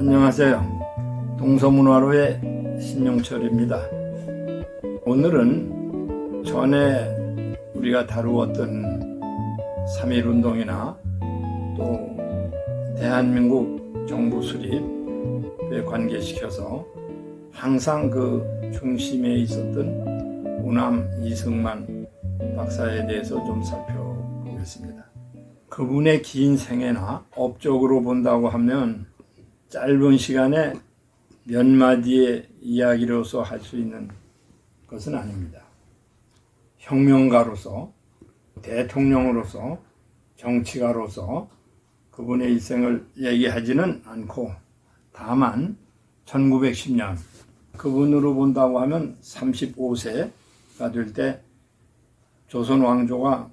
안녕하세요. 동서문화로의 신용철입니다. 오늘은 전에 우리가 다루었던 3.1운동이나 또 대한민국 정부 수립에 관계시켜서 항상 그 중심에 있었던 우남 이승만 박사에 대해서 좀 살펴보겠습니다. 그분의 긴 생애나 업적으로 본다고 하면 짧은 시간에 몇 마디의 이야기로서 할 수 있는 것은 아닙니다. 혁명가로서, 대통령으로서, 정치가로서 그분의 일생을 얘기하지는 않고, 다만 1910년 그분으로 본다고 하면 35세가 될 때 조선 왕조가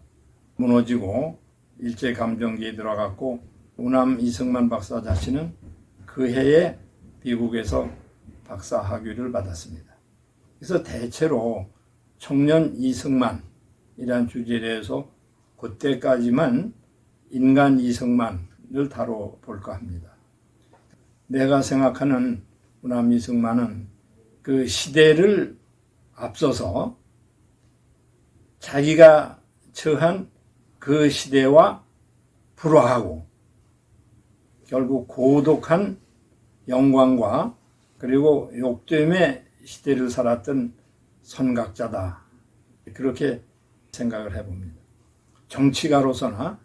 무너지고 일제감정기에 들어갔고, 우남 이승만 박사 자신은 그 해에 미국에서 박사 학위를 받았습니다. 그래서 대체로 청년 이승만이라는 주제에 대해서 그때까지만 인간 이승만을 다뤄볼까 합니다. 내가 생각하는 우남 이승만은 그 시대를 앞서서 자기가 처한 그 시대와 불화하고 결국 고독한 영광과 그리고 욕됨의 시대를 살았던 선각자다. 그렇게 생각을 해봅니다. 정치가로서나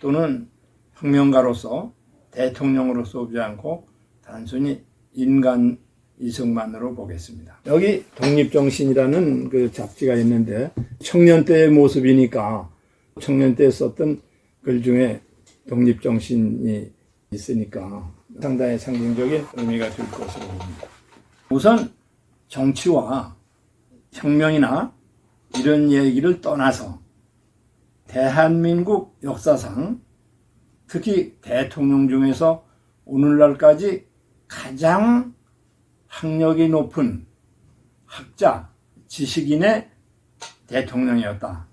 또는 혁명가로서 대통령으로서 오지 않고 단순히 인간 이승만으로 보겠습니다. 여기 독립정신이라는 그 잡지가 있는데 청년 때의 모습이니까 청년 때 썼던 글 중에 독립정신이 있으니까 상당히 상징적인 의미가 될 것으로 봅니다. 우선 정치와 혁명이나 이런 얘기를 떠나서 대한민국 역사상 특히 대통령 중에서 오늘날까지 가장 학력이 높은 학자, 지식인의 대통령이었다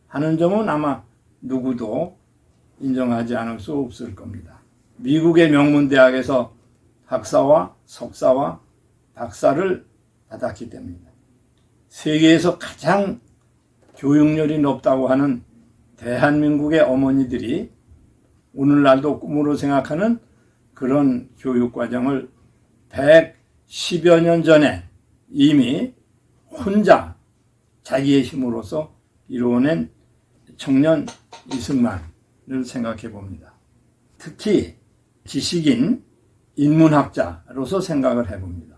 하는 점은 아마 누구도 인정하지 않을 수 없을 겁니다. 미국의 명문대학에서 박사와 석사와 박사를 받았기 때문입니다. 세계에서 가장 교육열이 높다고 하는 대한민국의 어머니들이 오늘날도 꿈으로 생각하는 그런 교육과정을 110여 년 전에 이미 혼자 자기의 힘으로서 이루어낸 청년 이승만을 생각해 봅니다. 특히 지식인, 인문학자로서 생각을 해봅니다.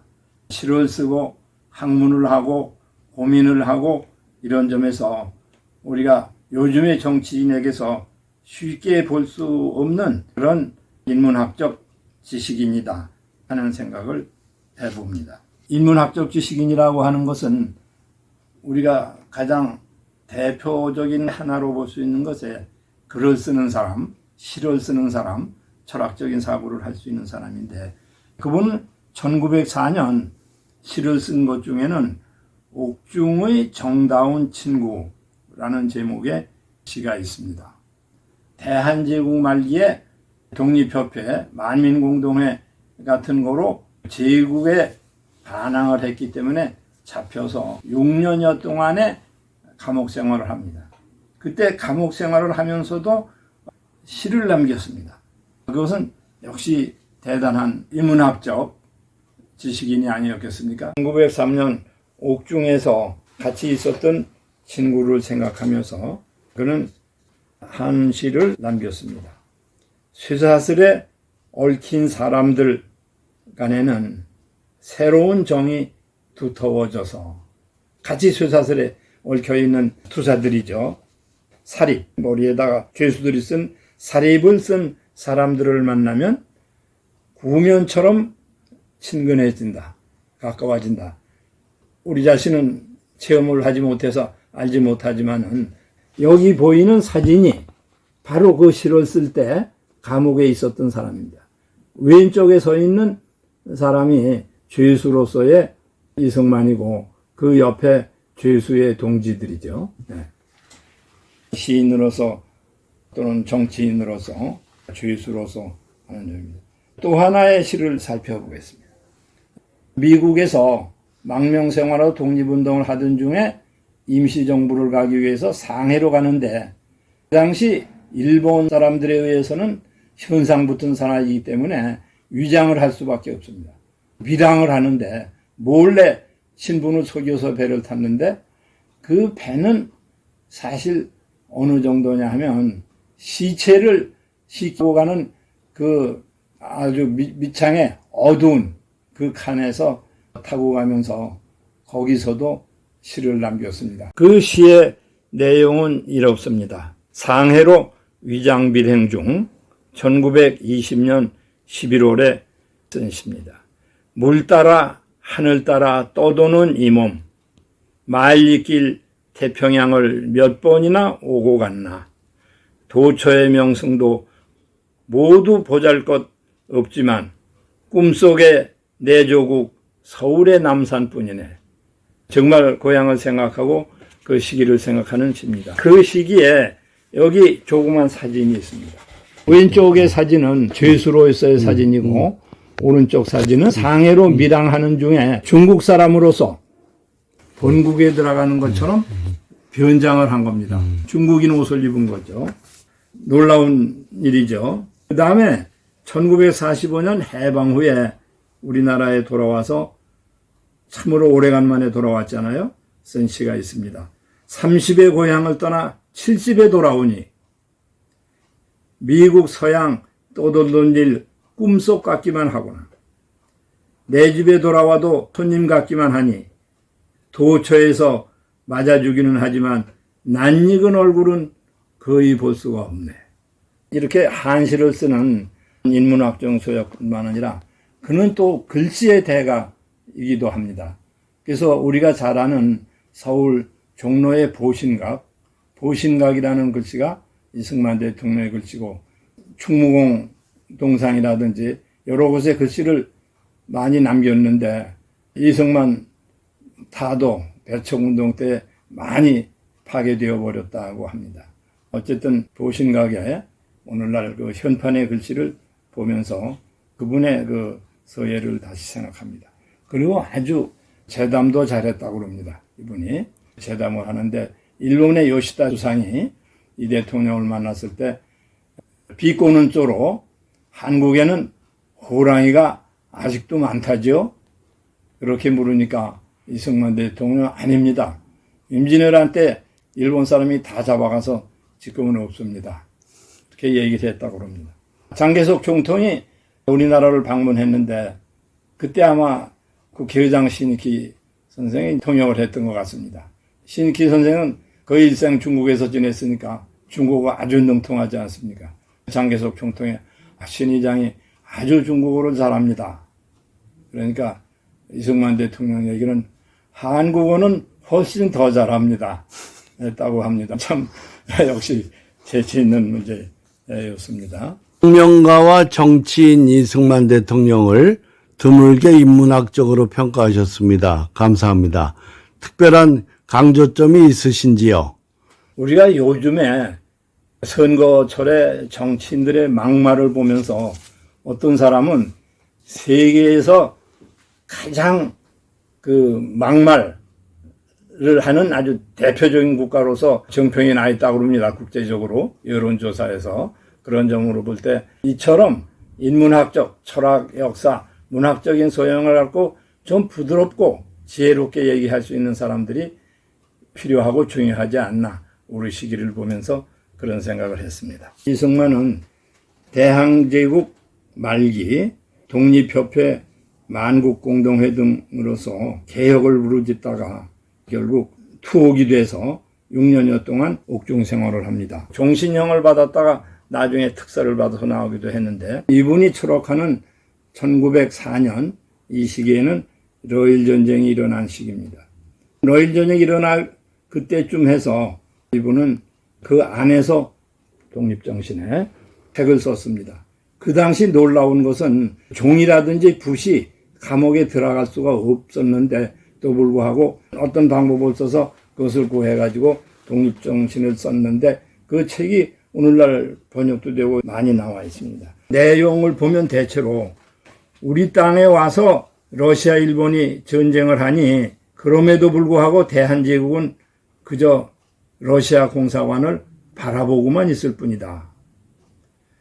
시를 쓰고 학문을 하고 고민을 하고 이런 점에서 우리가 요즘의 정치인에게서 쉽게 볼 수 없는 그런 인문학적 지식인이다 하는 생각을 해봅니다. 인문학적 지식인이라고 하는 것은 우리가 가장 대표적인 하나로 볼 수 있는 것에 글을 쓰는 사람, 시를 쓰는 사람, 철학적인 사고를 할 수 있는 사람인데 그분은 1904년 시를 쓴 것 중에는 옥중의 정다운 친구라는 제목의 시가 있습니다. 대한제국 말기에 독립협회, 만민공동회 같은 거로 제국에 반항을 했기 때문에 잡혀서 6년여 동안의 감옥 생활을 합니다. 그때 감옥 생활을 하면서도 시를 남겼습니다. 그것은 역시 대단한 인문학적 지식인이 아니었겠습니까? 1903년 옥중에서 같이 있었던 친구를 생각하면서 그는 한 시를 남겼습니다. 쇠사슬에 얽힌 사람들 간에는 새로운 정이 두터워져서 같이 쇠사슬에 얽혀있는 투사들이죠. 사립, 머리에다가 죄수들이 쓴 사립을 쓴 사람들을 만나면 구면처럼 친근해진다. 가까워진다. 우리 자신은 체험을 하지 못해서 알지 못하지만은 여기 보이는 사진이 바로 그 시를 쓸 때 감옥에 있었던 사람입니다. 왼쪽에 서 있는 사람이 죄수로서의 이승만이고 그 옆에 죄수의 동지들이죠. 네. 시인으로서 또는 정치인으로서 죄수로서 하는 점입니다. 또 하나의 시를 살펴보겠습니다. 미국에서 망명생활하고 독립운동을 하던 중에 임시정부를 가기 위해서 상해로 가는데, 그 당시 일본 사람들에 의해서는 현상 붙은 사나이이기 때문에 위장을 할 수밖에 없습니다. 밀항을 하는데 몰래 신분을 속여서 배를 탔는데, 그 배는 사실 어느 정도냐 하면 시체를 싣고 가는 그 아주 밑창에 어두운 그 칸에서 타고 가면서 거기서도 시를 남겼습니다. 그 시의 내용은 이렇습니다. 상해로 위장 빌행 중 1920년 11월에 쓴 시입니다. 물 따라 하늘 따라 떠도는 이 몸, 마일리길 태평양을 몇 번이나 오고 갔나. 도처의 명승도 모두 보잘것 없지만 꿈속의 내 조국 서울의 남산뿐이네. 정말 고향을 생각하고 그 시기를 생각하는 시입니다. 그 시기에 여기 조그만 사진이 있습니다. 왼쪽의 사진은 죄수로서의 사진이고 오른쪽 사진은 상해로 밀항하는 중에 중국 사람으로서 본국에 들어가는 것처럼 변장을 한 겁니다. 중국인 옷을 입은 거죠. 놀라운 일이죠. 그 다음에 1945년 해방 후에 우리나라에 돌아와서 참으로 오래간만에 돌아왔잖아요. 쓴 시가 있습니다. 30의 고향을 떠나 70에 돌아오니 미국 서양 떠돌던 일 꿈속 같기만 하구나. 내 집에 돌아와도 손님 같기만 하니 도처에서 맞아 주기는 하지만 낯익은 얼굴은 거의 볼 수가 없네. 이렇게 한시를 쓰는 인문학적 소역뿐만 아니라 그는 또 글씨의 대가이기도 합니다. 그래서 우리가 잘 아는 서울 종로의 보신각이라는 글씨가 이승만 대통령의 글씨고, 충무공 동상이라든지 여러 곳에 글씨를 많이 남겼는데 이승만 타도 배척운동 때 많이 파괴되어 버렸다고 합니다. 어쨌든 보신각에 오늘날 그 현판의 글씨를 보면서 그분의 그 서예를 다시 생각합니다. 그리고 아주 재담도 잘했다고 그럽니다. 이분이 재담을 하는데 일본의 요시다 주상이 이 대통령을 만났을 때 비꼬는 쪼로 한국에는 호랑이가 아직도 많다죠? 그렇게 물으니까 이승만 대통령 아닙니다. 임진왜란 때 일본 사람이 다 잡아가서 지금은 없습니다. 이렇게 얘기를 했다고 합니다. 장개석 총통이 우리나라를 방문했는데 그때 아마 국회의장 신익희 선생이 통역을 했던 것 같습니다. 신익희 선생은 거의 일생 중국에서 지냈으니까 중국어 아주 능통하지 않습니까? 장개석 총통이 신 의장이 아주 중국어를 잘합니다. 그러니까 이승만 대통령 얘기는 한국어는 훨씬 더 잘합니다. 했다고 합니다. 참 역시 재치 있는 문제였습니다. 혁명가와 정치인 이승만 대통령을 드물게 인문학적으로 평가하셨습니다. 감사합니다. 특별한 강조점이 있으신지요? 우리가 요즘에 선거철에 정치인들의 막말을 보면서 어떤 사람은 세계에서 가장 그 막말을 하는 아주 대표적인 국가로서 정평이 나 있다고 합니다. 국제적으로 여론조사에서. 그런 점으로 볼 때 이처럼 인문학적, 철학, 역사, 문학적인 소양을 갖고 좀 부드럽고 지혜롭게 얘기할 수 있는 사람들이 필요하고 중요하지 않나, 우리 시기를 보면서 그런 생각을 했습니다. 이승만은 대항제국 말기 독립협회 만국공동회 등으로서 개혁을 부르짖다가 결국 투옥이 돼서 6년여 동안 옥중 생활을 합니다. 종신형을 받았다가 나중에 특사를 받아서 나오기도 했는데, 이분이 추록하는 1904년 이 시기에는 러일 전쟁이 일어난 시기입니다. 러일 전쟁이 일어날 그때쯤 해서 이분은 그 안에서 독립정신에 책을 썼습니다. 그 당시 놀라운 것은 종이라든지 붓이 감옥에 들어갈 수가 없었는데 또 불구하고 어떤 방법을 써서 그것을 구해가지고 독립정신을 썼는데 그 책이 오늘날 번역도 되고 많이 나와 있습니다. 내용을 보면 대체로 우리 땅에 와서 러시아, 일본이 전쟁을 하니 그럼에도 불구하고 대한제국은 그저 러시아 공사관을 바라보고만 있을 뿐이다.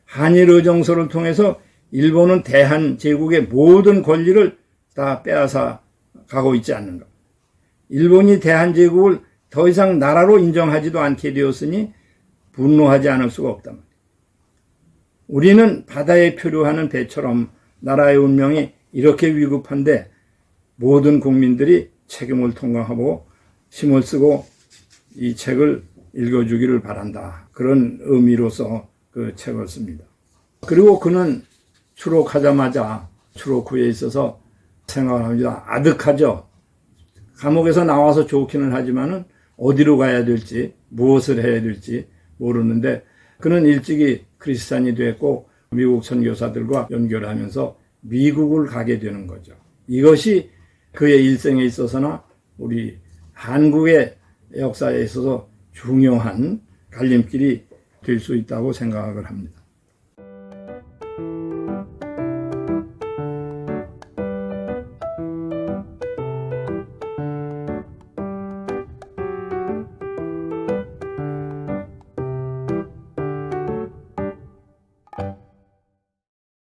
한일의정서를 통해서 일본은 대한제국의 모든 권리를 다 빼앗아 가고 있지 않는가. 일본이 대한제국을 더 이상 나라로 인정하지도 않게 되었으니 분노하지 않을 수가 없단 말이에요. 우리는 바다에 표류하는 배처럼 나라의 운명이 이렇게 위급한데 모든 국민들이 책임을 통과하고 힘을 쓰고 이 책을 읽어주기를 바란다. 그런 의미로서 그 책을 씁니다. 그리고 그는 추록하자마자 추록 후에 있어서 생각을 합니다. 아득하죠. 감옥에서 나와서 좋기는 하지만은 어디로 가야 될지, 무엇을 해야 될지 모르는데 그는 일찍이 크리스찬이 됐고 미국 선교사들과 연결하면서 미국을 가게 되는 거죠. 이것이 그의 일생에 있어서나 우리 한국의 역사에 있어서 중요한 갈림길이 될 수 있다고 생각을 합니다.